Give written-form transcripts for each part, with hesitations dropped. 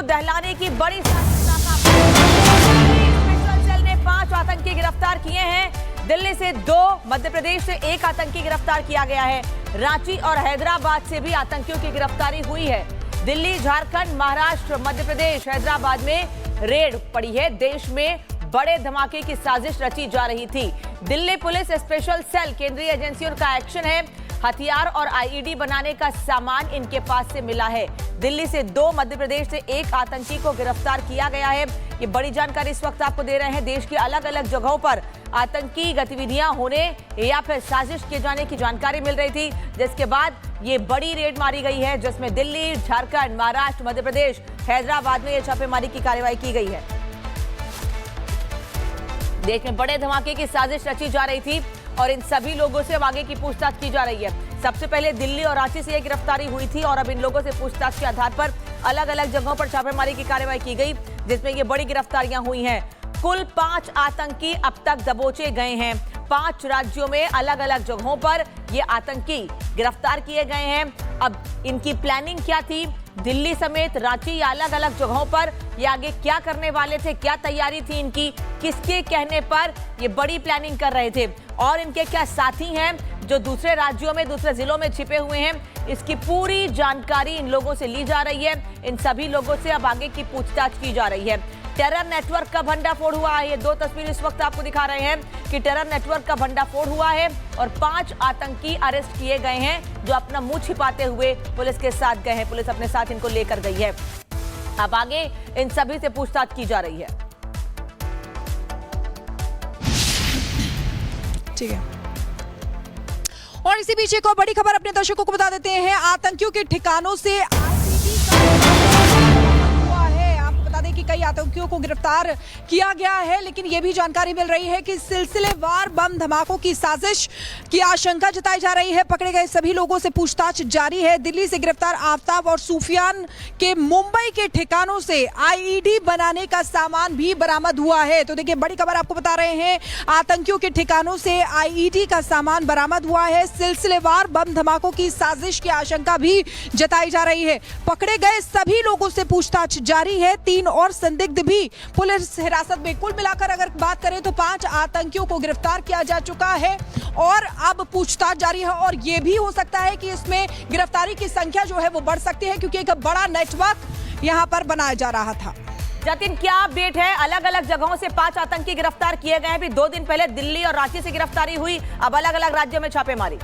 दहलाने की बड़ी साजिश नाकाम। स्पेशल सेल ने 5 आतंकी गिरफ्तार किए हैं। दिल्ली से 2, मध्य प्रदेश से 1 आतंकी गिरफ्तार किया गया है। रांची और हैदराबाद से भी आतंकियों की गिरफ्तारी हुई है। दिल्ली, झारखंड, महाराष्ट्र, मध्य प्रदेश, हैदराबाद में रेड पड़ी है। देश में बड़े धमाके की साजिश रची जा रही थी। दिल्ली पुलिस स्पेशल सेल केंद्रीय एजेंसियों का एक्शन है। हथियार और आईईडी बनाने का सामान इनके पास से मिला है। दिल्ली से 2, मध्य प्रदेश से 1 आतंकी को गिरफ्तार किया गया है। ये बड़ी जानकारी इस वक्त आपको दे रहे हैं। देश की अलग अलग जगहों पर आतंकी गतिविधियां होने या फिर साजिश किए जाने की जानकारी मिल रही थी, जिसके बाद ये बड़ी रेड मारी गई है, जिसमें दिल्ली, झारखंड, महाराष्ट्र, मध्य प्रदेश, हैदराबाद में ये छापेमारी की कार्रवाई की गई है। देश में बड़े धमाके की साजिश रची जा रही थी और इन सभी लोगों से अब आगे की पूछताछ की जा रही है। सबसे पहले दिल्ली और रांची से ये गिरफ्तारी हुई थी और अब इन लोगों से पूछताछ के आधार पर अलग अलग जगहों पर छापेमारी की कार्रवाई की गई, जिसमें ये बड़ी गिरफ्तारियां हुई हैं। कुल 5 आतंकी अब तक दबोचे गए हैं। 5 राज्यों में अलग अलग जगहों पर ये आतंकी गिरफ्तार किए गए हैं। अब इनकी प्लानिंग क्या थी, दिल्ली समेत रांची या अलग अलग जगहों पर ये आगे क्या करने वाले थे, क्या तैयारी थी इनकी, किसके कहने पर ये बड़ी प्लानिंग कर रहे थे और इनके क्या साथी हैं जो दूसरे राज्यों में, दूसरे जिलों में छिपे हुए हैं, इसकी पूरी जानकारी इन लोगों से ली जा रही है। इन सभी लोगों से अब आगे की पूछताछ की जा रही है। टेरर नेटवर्क का भंडाफोड़ हुआ है। ये 2 तस्वीर इस वक्त आपको दिखा रहे हैं कि टेरर नेटवर्क का भंडाफोड़ हुआ है और 5 आतंकी अरेस्ट किए गए हैं जो अपना मुंह छिपाते हुए पुलिस के साथ गए हैं। पुलिस अपने साथ इनको लेकर गई है। अब आगे इन सभी से पूछताछ की जा रही है। ठीक है, और इसी बीच एक और बड़ी खबर अपने दर्शकों को बता देते हैं। आतंकियों के ठिकानों से आईईडी हुआ है। आपको बता दें कि कई आतंकियों को गिरफ्तार किया गया है, लेकिन यह भी जानकारी मिल रही है कि सिलसिलेवार बम धमाकों की साजिश की आशंका जताई जा रही है। पकड़े गए सभी लोगों से पूछताछ जारी है। दिल्ली से गिरफ्तार आफ्ताब और सूफियान के मुंबई के ठिकानों से आईईडी बनाने का सामान भी बरामद हुआ है। तो देखिए, बड़ी खबर आपको बता रहे हैं, आतंकियों के ठिकानों से आईईडी का सामान बरामद हुआ है। सिलसिलेवार बम धमाकों की साजिश की आशंका भी जताई जा रही है। पकड़े गए सभी लोगों से पूछताछ जारी है। 3 और संदिग्ध भी पुलिस हिरासत में। कुल मिलाकर अगर बात करें तो 5 आतंकियों को गिरफ्तार किया जा चुका है और अब पूछताछ जारी है। और यह भी हो सकता है कि इसमें गिरफ्तारी की संख्या जो है वो बढ़ सकती है, क्योंकि एक बड़ा नेटवर्क यहां पर बनाया जा रहा था। जतिन, क्या अपडेट है? अलग अलग जगहों से 5 आतंकी गिरफ्तार किए गए हैं। भी 2 दिन पहले दिल्ली और रांची से गिरफ्तारी हुई, अब अलग अलग राज्यों में छापेमारी।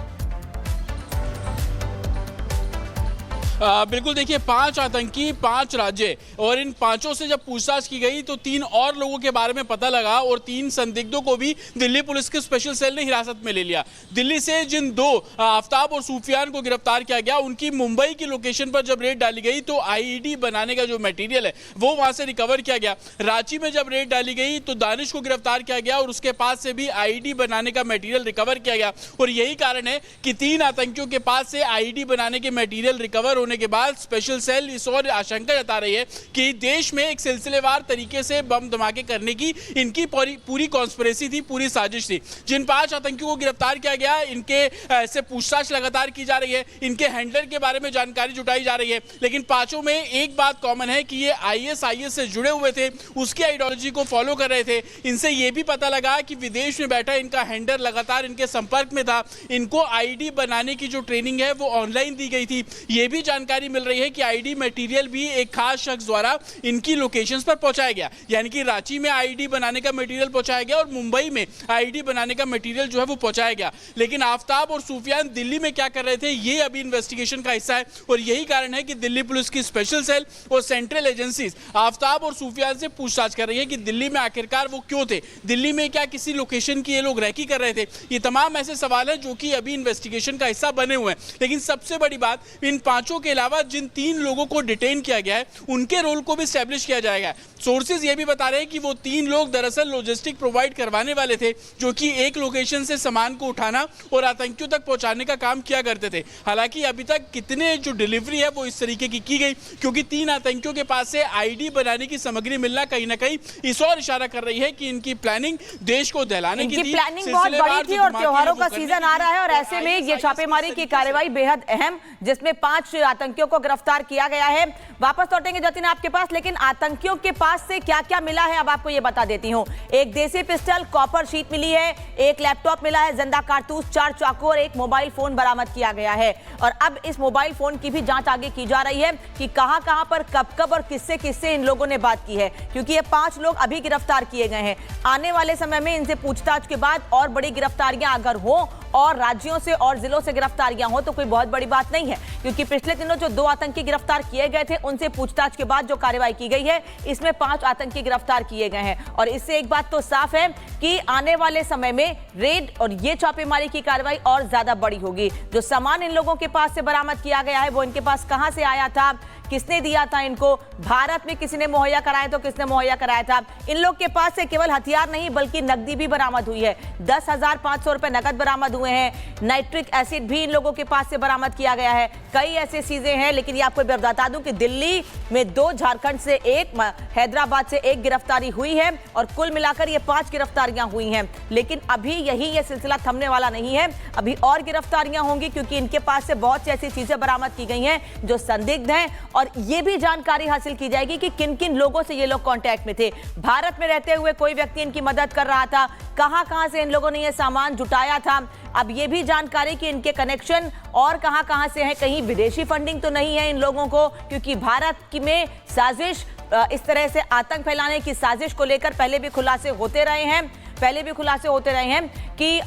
बिल्कुल, देखिए 5 आतंकी, 5 राज्य, और इन 5 से जब पूछताछ की गई तो 3 और लोगों के बारे में पता लगा और 3 संदिग्धों को भी दिल्ली पुलिस के स्पेशल सेल ने हिरासत में ले लिया। दिल्ली से जिन 2 आफ्ताब और सूफियान को गिरफ्तार किया गया, उनकी मुंबई की लोकेशन पर जब रेड डाली गई तो आईईडी बनाने का जो मटेरियल है वो वहां से रिकवर किया गया। रांची में जब रेड डाली गई तो दानिश को गिरफ्तार किया गया और उसके पास से भी आईईडी बनाने का मटेरियल रिकवर किया गया। और यही कारण है कि 3 आतंकियों के पास से आईईडी बनाने के मटेरियल रिकवर के बाद स्पेशल सेल इस और आशंका जता रही है कि देश में एक सिलसिलेवार तरीके से बम धमाके करने की इनकी पूरी कॉन्स्पिरेसी थी, पूरी साजिश थी। जिन 5 आतंकियों को गिरफ्तार किया गया, इनके से पूछताछ लगातार की जा रही है, इनके हैंडलर के बारे में जानकारी जुटाई जा रही है। लेकिन 5 में एक बात कॉमन है कि ये आईएसआईएस से जुड़े हुए थे, उसकी आइडियोलॉजी को फॉलो कर रहे थे। इनसे यह भी पता लगा कि विदेश में बैठा इनका हैंडलर लगातार इनके संपर्क में था। इनको आईडी बनाने की जो ट्रेनिंग है वो ऑनलाइन दी गई थी। यह भी जानकारी मिल रही है कि आईडी मटेरियल भी एक खास शख्स द्वारा इनकी लोकेशंस पर पहुंचाया गया, यानी कि रांची में आईडी बनाने का मटेरियल पहुंचाया गया और मुंबई में आईडी बनाने का मटेरियल जो है वो पहुंचाया गया। लेकिन आफ्ताब और सूफियान दिल्ली में क्या कर रहे थे, ये अभी इन्वेस्टिगेशन का हिस्सा है और यही कारण है कि दिल्ली पुलिस की स्पेशल सेल और सेंट्रल एजेंसीज आफ्ताब और सूफियान से पूछताछ कर रही है कि दिल्ली में आखिरकार वो क्यों थे, दिल्ली में क्या किसी लोकेशन की ये लोग रैकी कर रहे थे। ये तमाम ऐसे सवाल हैं जो कि अभी इन्वेस्टिगेशन का हिस्सा बने हुए हैं। लेकिन सबसे बड़ी बात, इन 5 के अलावा जिन 3 लोगों को डिटेन किया गया है, उनके रोल को भी एस्टैब्लिश किया जाएगा। सोर्सेज ये भी बता रहे हैं कि वो 3 लोग दरअसल लॉजिस्टिक प्रोवाइड करवाने वाले थे, जो कि एक लोकेशन से सामान को उठाना और आतंकियों तक पहुंचाने का काम किया करते थे। हालांकि अभी तक कितने जो डिलीवरी है वो इस तरीके की गई, क्योंकि 3 आतंकियों के पास से आईडी बनाने की सामग्री मिलना कहीं ना कहीं इस और इशारा कर रही है कि इनकी प्लानिंग देश को दहलाने की थी। प्लानिंग बहुत बड़ी थी और त्योहारों का सीजन आ रहा है और ऐसे में ये छापेमारी की कार्रवाई बेहद अहम, जिसमें 5 आतंकियों को गिरफ्तार किया गया है। वापस लौटेंगे जतिन आपके पास, लेकिन आतंकियों के पास से क्या क्या मिला है अब आपको ये बता देती हूँ। एक देसी पिस्टल, कॉपर शीट मिली है, एक लैपटॉप मिला है, जिंदा कारतूस, 4 चाकू और एक मोबाइल फोन बरामद किया गया है। और अब इस मोबाइल फोन की भी जांच आगे की जा रही है कि कहां कहां पर कब और किससे किससे इन लोगों ने बात की है, क्योंकि ये 5 लोग अभी गिरफ्तार किए गए हैं। आने वाले समय में इनसे पूछताछ के बाद और बड़ी गिरफ्तारियां अगर हो और राज्यों से और जिलों से गिरफ्तारियां हो तो कोई बहुत बड़ी बात नहीं है, क्योंकि पिछले दिनों जो 2 आतंकी गिरफ्तार किए गए थे उनसे पूछताछ के बाद जो कार्रवाई की गई है इसमें 5 आतंकी गिरफ्तार किए गए हैं। और इससे एक बात तो साफ है कि आने वाले समय में रेड और ये छापेमारी की कार्रवाई और ज्यादा बड़ी होगी। जो सामान इन लोगों के पास से बरामद किया गया है वो इनके पास कहां से आया था, किसने दिया था इनको, भारत में किसी ने मुहैया कराया तो किसने मुहैया कराया था। इन लोग के पास से केवल हथियार नहीं बल्कि नकदी भी बरामद हुई है। 10,500 रुपए नकद बरामद हुए हैं। नाइट्रिक एसिड भी इन लोगों के पास से बरामद किया गया है। कई ऐसी चीजें हैं, लेकिन ये आपको बता दूं कि दिल्ली में 2, झारखंड से 1, हैदराबाद से 1 गिरफ्तारी हुई है और कुल मिलाकर ये 5 गिरफ्तारियां हुई हैं। लेकिन अभी यही सिलसिला थमने वाला नहीं है, अभी और गिरफ्तारियां होंगी, क्योंकि इनके पास से बहुत सी ऐसी चीजें बरामद की गई हैं जो संदिग्ध हैं। और ये भी जानकारी हासिल की जाएगी कि किन किन लोगों से ये लोग कांटेक्ट में थे। भारत में रहते हुए कोई व्यक्ति इनकी मदद कर रहा था, कहां से इन लोगों ने ये सामान जुटाया था। अब ये भी जानकारी कि इनके कनेक्शन और कहां से हैं, कहीं विदेशी फंडिंग तो नहीं है इन लोगों को, क्योंकि भारत में साजिश, इस तरह से आतंक फैलाने की साजिश को लेकर पहले भी खुलासे होते रहे हैं कि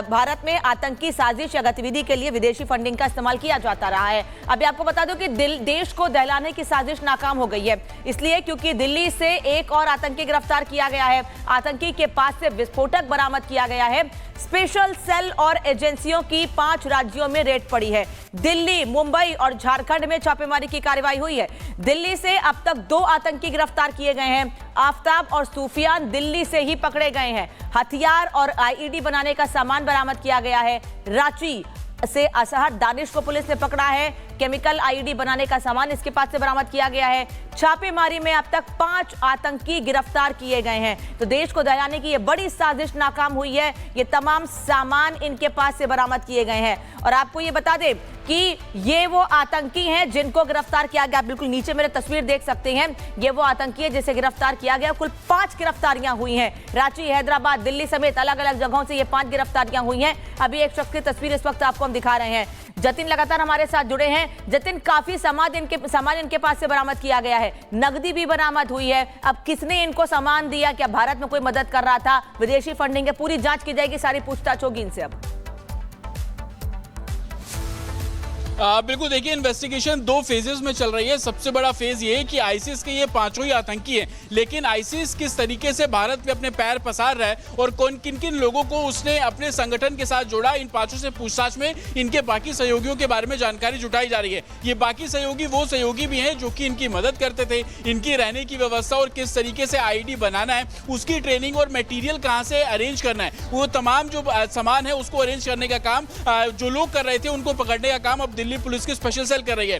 भारत में आतंकी साजिश या गतिविधि के लिए विदेशी फंडिंग का इस्तेमाल किया जाता रहा है। अभी आपको बता दूं कि देश को दहलाने की साजिश नाकाम हो गई है, इसलिए क्योंकि दिल्ली से एक और आतंकी गिरफ्तार किया गया है। आतंकी के पास से विस्फोटक बरामद किया गया है। स्पेशल सेल और एजेंसियों की 5 राज्यों में रेड पड़ी है। दिल्ली, मुंबई और झारखंड में छापेमारी की कार्रवाई हुई है। दिल्ली से अब तक 2 आतंकी गिरफ्तार किए गए हैं। आफ्ताब और सूफियान दिल्ली से ही पकड़े गए हैं। हथियार और आईईडी बनाने का सामान बरामद किया गया है। रांची से असहर दानिश को पुलिस ने पकड़ा है। केमिकल आईईडी बनाने का सामान इसके पास से बरामद किया गया है। छापेमारी में अब तक 5 आतंकी गिरफ्तार किए गए हैं। तो देश को दहलाने की ये बड़ी साजिश नाकाम हुई है। ये तमाम सामान इनके पास से बरामद किए गए हैं। और आपको ये बता दें कि ये वो आतंकी हैं जिनको गिरफ्तार किया गया। बिल्कुल नीचे मेरे तस्वीर देख सकते हैं, ये वो आतंकी है जिसे गिरफ्तार किया गया। कुल 5 गिरफ्तारियां हुई हैं। रांची, हैदराबाद, दिल्ली समेत अलग अलग जगहों से ये 5 गिरफ्तारियां हुई हैं। अभी एक शख्स की तस्वीर इस वक्त आपको हम दिखा रहे हैं। जतिन लगातार हमारे साथ जुड़े हैं। जतिन, काफी सामान इनके पास से बरामद किया गया है, नकदी भी बरामद हुई है। अब किसने इनको सामान दिया, क्या भारत में कोई मदद कर रहा था, विदेशी फंडिंग है, पूरी जांच की जाएगी, सारी पूछताछ होगी इनसे। अब बिल्कुल, देखिए इन्वेस्टिगेशन 2 फेजेस में चल रही है। सबसे बड़ा फेज ये है कि आईसिस के ये 5 ही आतंकी हैं, लेकिन आईसिस किस तरीके से भारत में अपने पैर पसार रहा है और किन किन लोगों को उसने अपने संगठन के साथ जोड़ा, इन 5 से पूछताछ में इनके बाकी सहयोगियों के बारे में जानकारी जुटाई जा रही है। ये बाकी सहयोगी वो सहयोगी भी हैं जो कि इनकी मदद करते थे, इनकी रहने की व्यवस्था और किस तरीके से आईडी बनाना है, उसकी ट्रेनिंग और मटेरियल कहां से अरेंज करना है, वो तमाम जो सामान है उसको अरेंज करने का काम जो लोग कर रहे थे उनको पकड़ने का काम अब दिल्ली पुलिस की स्पेशल सेल कर रही है।